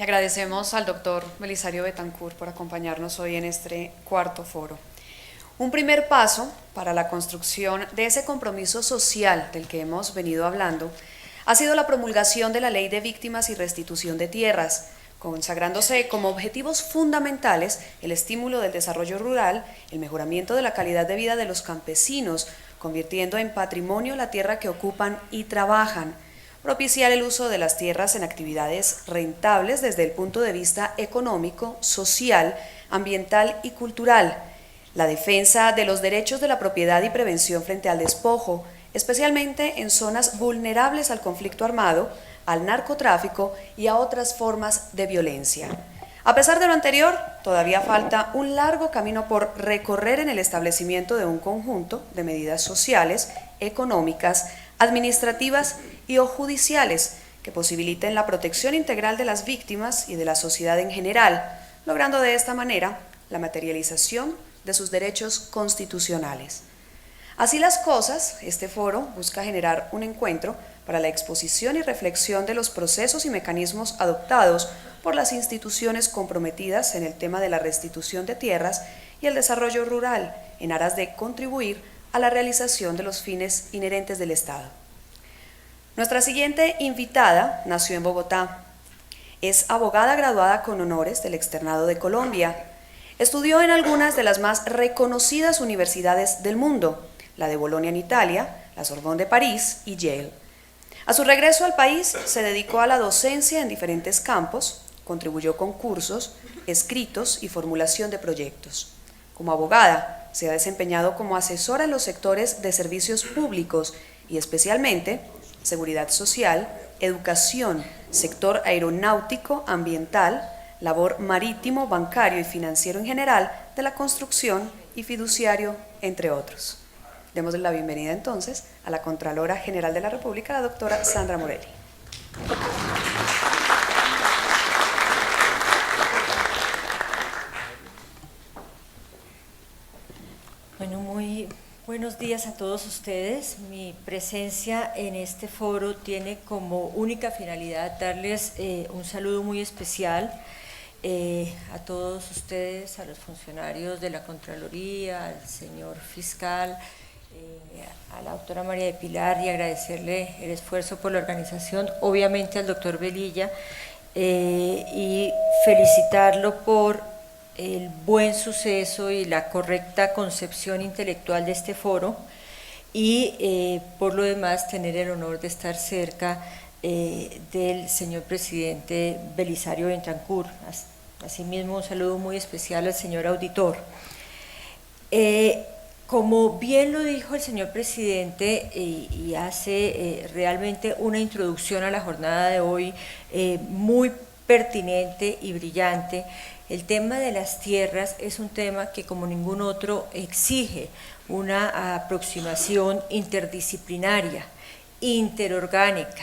Le agradecemos al doctor Belisario Betancur por acompañarnos hoy en este cuarto foro. Un primer paso para la construcción de ese compromiso social del que hemos venido hablando ha sido la promulgación de la Ley de Víctimas y Restitución de Tierras, consagrándose como objetivos fundamentales el estímulo del desarrollo rural, el mejoramiento de la calidad de vida de los campesinos, convirtiendo en patrimonio la tierra que ocupan y trabajan, propiciar el uso de las tierras en actividades rentables desde el punto de vista económico, social, ambiental y cultural, la defensa de los derechos de la propiedad y prevención frente al despojo, especialmente en zonas vulnerables al conflicto armado, al narcotráfico y a otras formas de violencia. A pesar de lo anterior, todavía falta un largo camino por recorrer en el establecimiento de un conjunto de medidas sociales, económicas, administrativas y o judiciales que posibiliten la protección integral de las víctimas y de la sociedad en general, logrando de esta manera la materialización de sus derechos constitucionales. Así las cosas, este foro busca generar un encuentro para la exposición y reflexión de los procesos y mecanismos adoptados por las instituciones comprometidas en el tema de la restitución de tierras y el desarrollo rural, en aras de contribuir a la realización de los fines inherentes del Estado. Nuestra siguiente invitada nació en Bogotá. Es abogada graduada con honores del Externado de Colombia. Estudió en algunas de las más reconocidas universidades del mundo, la de Bolonia en Italia, la Sorbonne de París y Yale. A su regreso al país se dedicó a la docencia en diferentes campos, contribuyó con cursos, escritos y formulación de proyectos. Como abogada, se ha desempeñado como asesora en los sectores de servicios públicos y especialmente seguridad social, educación, sector aeronáutico, ambiental, labor marítimo, bancario y financiero en general, de la construcción y fiduciario, entre otros. Demos la bienvenida entonces a la Contralora General de la República, la doctora Sandra Morelli. Bueno, muy buenos días a todos ustedes. Mi presencia en este foro tiene como única finalidad darles un saludo muy especial a todos ustedes, a los funcionarios de la Contraloría, al señor fiscal, a la doctora María de Pilar, y agradecerle el esfuerzo por la organización, obviamente al doctor Velilla, y felicitarlo por el buen suceso y la correcta concepción intelectual de este foro, y por lo demás tener el honor de estar cerca del señor presidente Belisario Betancur. Asimismo, un saludo muy especial al señor auditor. Como bien lo dijo el señor presidente y hace realmente una introducción a la jornada de hoy muy pertinente y brillante, el tema de las tierras es un tema que como ningún otro exige una aproximación interdisciplinaria, interorgánica,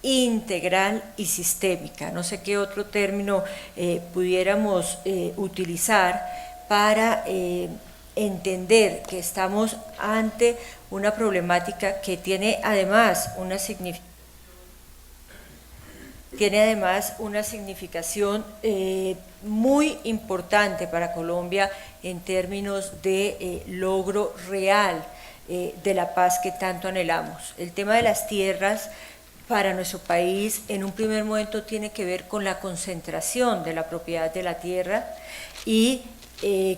integral y sistémica. No sé qué otro término pudiéramos utilizar para entender que estamos ante una problemática que tiene además una significación muy importante para Colombia en términos de logro real de la paz que tanto anhelamos. El tema de las tierras para nuestro país en un primer momento tiene que ver con la concentración de la propiedad de la tierra y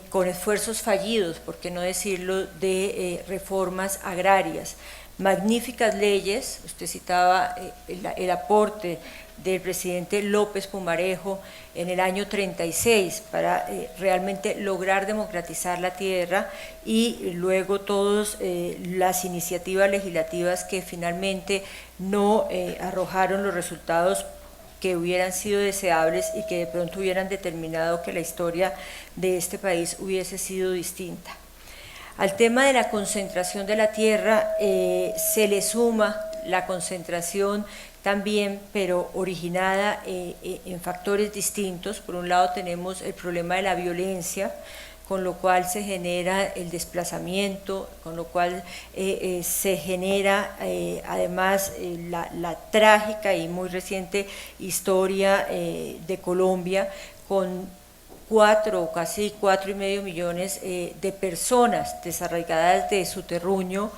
con esfuerzos fallidos, por qué no decirlo, de reformas agrarias. Magníficas leyes, usted citaba el aporte del presidente López Pumarejo en el año 36 para realmente lograr democratizar la tierra, y luego todas las iniciativas legislativas que finalmente no arrojaron los resultados que hubieran sido deseables y que de pronto hubieran determinado que la historia de este país hubiese sido distinta. Al tema de la concentración de la tierra se le suma la concentración también, pero originada en factores distintos. Por un lado tenemos el problema de la violencia, con lo cual se genera el desplazamiento, con lo cual se genera además la trágica y muy reciente historia de Colombia, con 4 o casi 4,5 millones de personas desarraigadas de su terruño,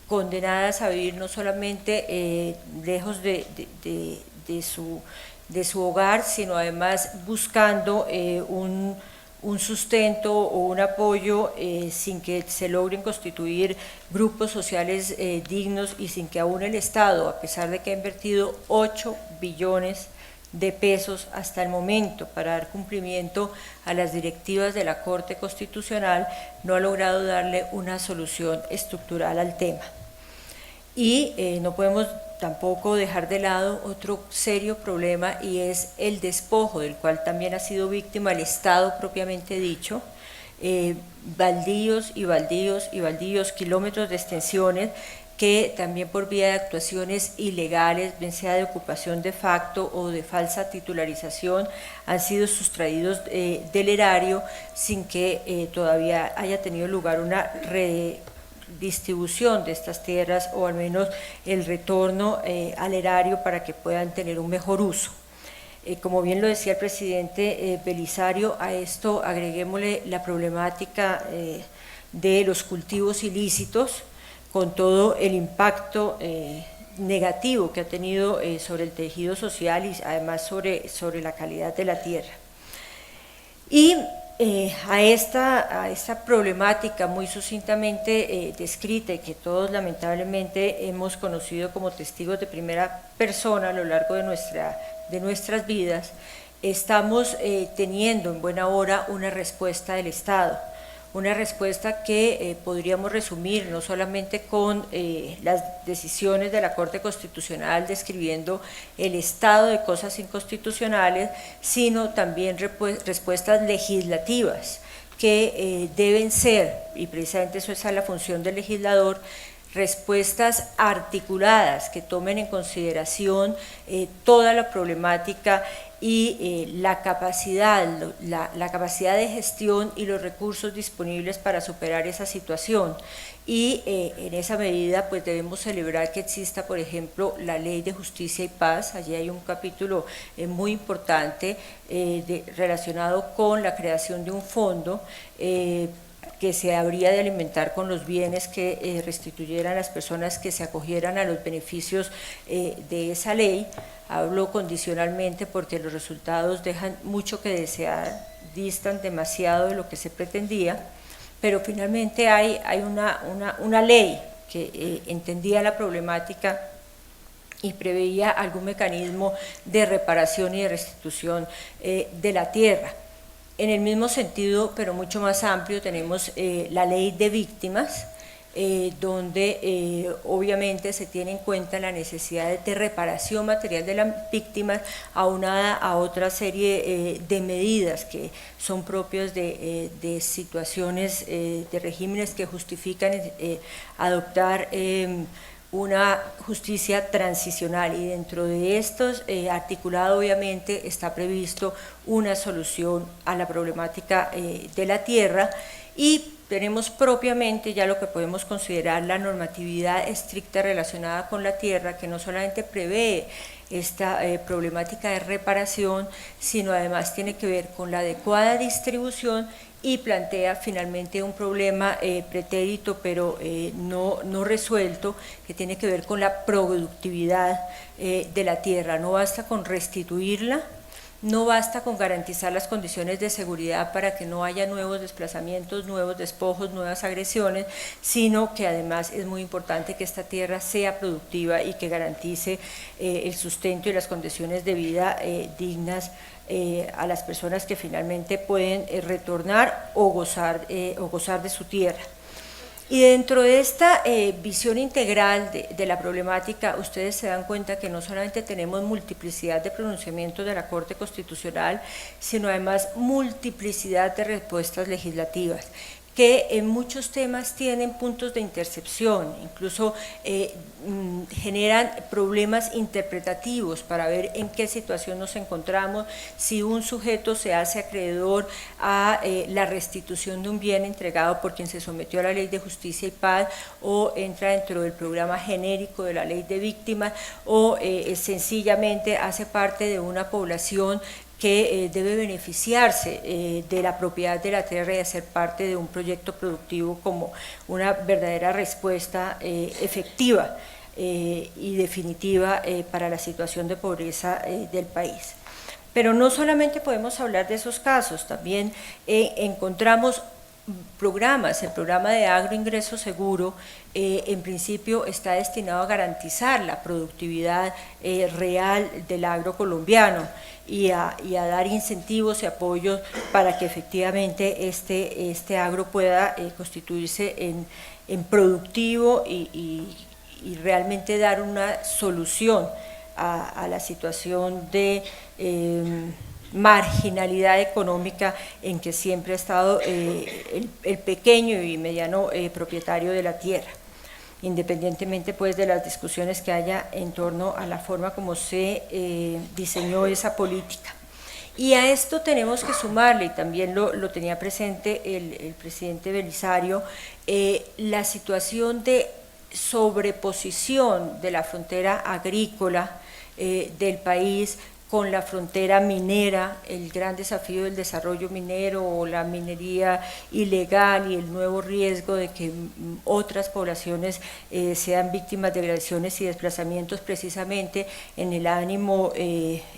condenadas a vivir no solamente lejos de su hogar, sino además buscando un sustento o un apoyo sin que se logren constituir grupos sociales dignos y sin que aún el Estado, a pesar de que ha invertido 8 billones de pesos hasta el momento para dar cumplimiento a las directivas de la Corte Constitucional, no ha logrado darle una solución estructural al tema. Y no podemos tampoco dejar de lado otro serio problema, y es el despojo, del cual también ha sido víctima el Estado propiamente dicho, baldíos y baldíos y baldíos, kilómetros de extensiones, que también por vía de actuaciones ilegales, bien sea de ocupación de facto o de falsa titularización, han sido sustraídos del erario sin que todavía haya tenido lugar una redistribución de estas tierras, o al menos el retorno al erario para que puedan tener un mejor uso. Como bien lo decía el presidente Belisario, a esto agreguémosle la problemática de los cultivos ilícitos, con todo el impacto negativo que ha tenido sobre el tejido social y además sobre la calidad de la tierra. Y a esta problemática muy sucintamente descrita, y que todos lamentablemente hemos conocido como testigos de primera persona a lo largo de nuestras vidas, estamos teniendo en buena hora una respuesta del Estado. Una respuesta que podríamos resumir no solamente con las decisiones de la Corte Constitucional describiendo el estado de cosas inconstitucionales, sino también respuestas legislativas que deben ser, y precisamente eso es la función del legislador, respuestas articuladas que tomen en consideración toda la problemática y la capacidad de gestión y los recursos disponibles para superar esa situación. Y en esa medida pues debemos celebrar que exista, por ejemplo, la Ley de Justicia y Paz. Allí hay un capítulo muy importante relacionado con la creación de un fondo que se habría de alimentar con los bienes que restituyeran a las personas que se acogieran a los beneficios de esa ley. Hablo condicionalmente porque los resultados dejan mucho que desear, distan demasiado de lo que se pretendía, pero finalmente hay una ley que entendía la problemática y preveía algún mecanismo de reparación y de restitución de la tierra. En el mismo sentido, pero mucho más amplio, tenemos la ley de víctimas, donde obviamente se tiene en cuenta la necesidad de reparación material de las víctimas, aunada a otra serie de medidas que son propias de situaciones, de regímenes que justifican adoptar una justicia transicional, y dentro de estos articulado obviamente está previsto una solución a la problemática de la tierra, y tenemos propiamente ya lo que podemos considerar la normatividad estricta relacionada con la tierra, que no solamente prevé esta problemática de reparación, sino además tiene que ver con la adecuada distribución y plantea finalmente un problema pretérito pero no resuelto, que tiene que ver con la productividad de la tierra. No basta con restituirla, no basta con garantizar las condiciones de seguridad para que no haya nuevos desplazamientos, nuevos despojos, nuevas agresiones, sino que además es muy importante que esta tierra sea productiva y que garantice el sustento y las condiciones de vida dignas a las personas que finalmente pueden retornar o gozar de su tierra. Y dentro de esta visión integral de la problemática, ustedes se dan cuenta que no solamente tenemos multiplicidad de pronunciamientos de la Corte Constitucional, sino además multiplicidad de respuestas legislativas, que en muchos temas tienen puntos de intercepción, incluso generan problemas interpretativos para ver en qué situación nos encontramos, si un sujeto se hace acreedor a la restitución de un bien entregado por quien se sometió a la Ley de Justicia y Paz, o entra dentro del programa genérico de la Ley de Víctimas, o sencillamente hace parte de una población que debe beneficiarse de la propiedad de la tierra y hacer parte de un proyecto productivo como una verdadera respuesta efectiva y definitiva para la situación de pobreza del país. Pero no solamente podemos hablar de esos casos, también encontramos programas. El programa de agroingreso seguro en principio está destinado a garantizar la productividad real del agro colombiano y a dar incentivos y apoyos para que efectivamente este agro pueda constituirse en productivo y realmente dar una solución a la situación de marginalidad económica en que siempre ha estado el pequeño y mediano propietario de la tierra, independientemente pues de las discusiones que haya en torno a la forma como se diseñó esa política. Y a esto tenemos que sumarle, y también lo tenía presente el presidente Belisario, la situación de sobreposición de la frontera agrícola del país con la frontera minera, el gran desafío del desarrollo minero o la minería ilegal y el nuevo riesgo de que otras poblaciones sean víctimas de agresiones y desplazamientos precisamente en el ánimo de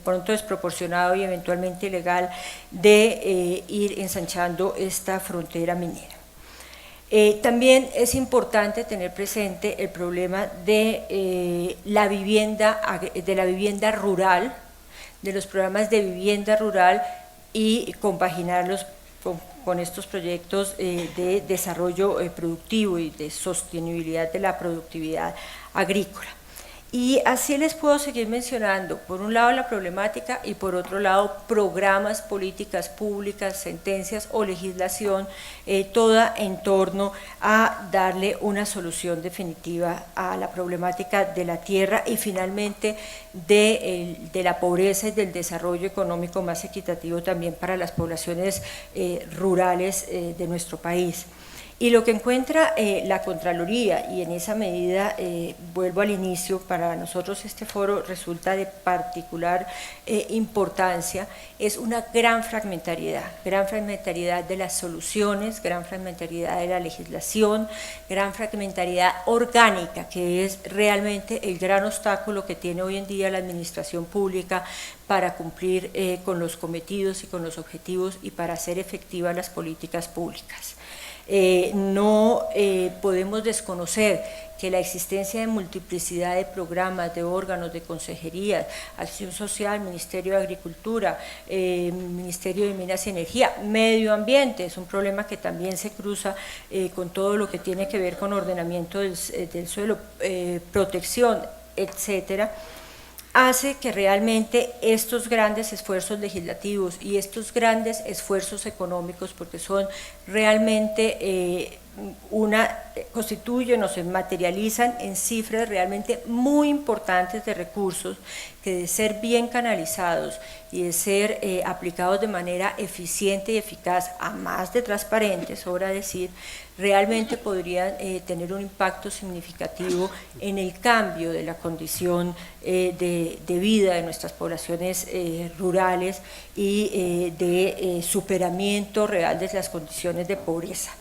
pronto desproporcionado y eventualmente ilegal de ir ensanchando esta frontera minera. También es importante tener presente el problema de la vivienda rural, de los programas de vivienda rural y compaginarlos con estos proyectos de desarrollo productivo y de sostenibilidad de la productividad agrícola. Y así les puedo seguir mencionando, por un lado la problemática y por otro lado programas, políticas públicas, sentencias o legislación, toda en torno a darle una solución definitiva a la problemática de la tierra y finalmente de la pobreza y del desarrollo económico más equitativo también para las poblaciones rurales de nuestro país. Y lo que encuentra la Contraloría, y en esa medida vuelvo al inicio, para nosotros este foro resulta de particular importancia, es una gran fragmentariedad de las soluciones, gran fragmentariedad de la legislación, gran fragmentariedad orgánica, que es realmente el gran obstáculo que tiene hoy en día la administración pública para cumplir con los cometidos y con los objetivos y para hacer efectivas las políticas públicas. No podemos desconocer que la existencia de multiplicidad de programas, de órganos, de consejerías, Acción Social, Ministerio de Agricultura, Ministerio de Minas y Energía, Medio Ambiente, es un problema que también se cruza con todo lo que tiene que ver con ordenamiento del suelo, protección, etcétera, hace que realmente estos grandes esfuerzos legislativos y estos grandes esfuerzos económicos, porque son realmente constituyen o se materializan en cifras realmente muy importantes de recursos que de ser bien canalizados y de ser aplicados de manera eficiente y eficaz, a más de transparente, sobra decir, realmente podrían tener un impacto significativo en el cambio de la condición de vida de nuestras poblaciones rurales y de superamiento real de las condiciones de pobreza.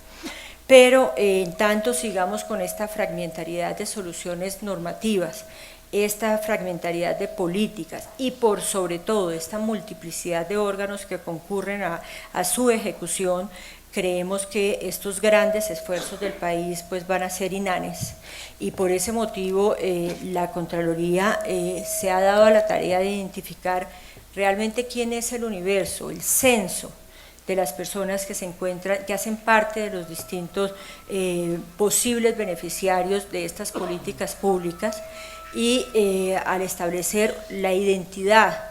Pero en tanto sigamos con esta fragmentariedad de soluciones normativas, esta fragmentariedad de políticas y por sobre todo esta multiplicidad de órganos que concurren a su ejecución, creemos que estos grandes esfuerzos del país pues van a ser inanes y por ese motivo la Contraloría se ha dado a la tarea de identificar realmente quién es el universo, el censo de las personas que se encuentran, que hacen parte de los distintos posibles beneficiarios de estas políticas públicas y al establecer la identidad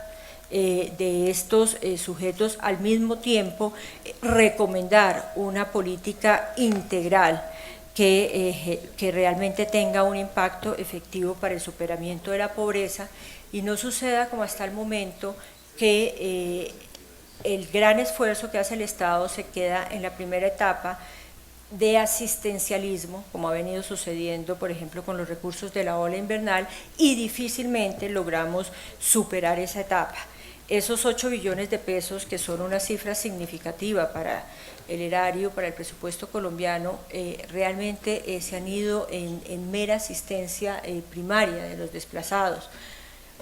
de estos sujetos, al mismo tiempo recomendar una política integral que realmente tenga un impacto efectivo para el superamiento de la pobreza y no suceda como hasta el momento que el gran esfuerzo que hace el Estado se queda en la primera etapa de asistencialismo, como ha venido sucediendo, por ejemplo, con los recursos de la ola invernal, y difícilmente logramos superar esa etapa. Esos 8 billones de pesos, que son una cifra significativa para el erario, para el presupuesto colombiano, realmente se han ido en mera asistencia primaria de los desplazados.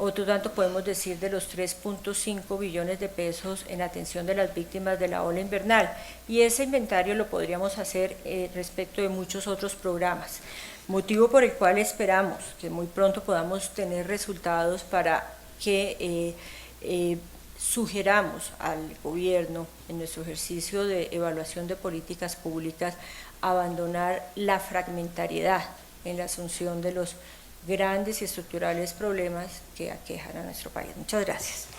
Otro tanto podemos decir de los 3.5 billones de pesos en atención de las víctimas de la ola invernal, y ese inventario lo podríamos hacer respecto de muchos otros programas, motivo por el cual esperamos que muy pronto podamos tener resultados para que sugeramos al gobierno en nuestro ejercicio de evaluación de políticas públicas abandonar la fragmentariedad en la asunción de los grandes y estructurales problemas que aquejan a nuestro país. Muchas gracias.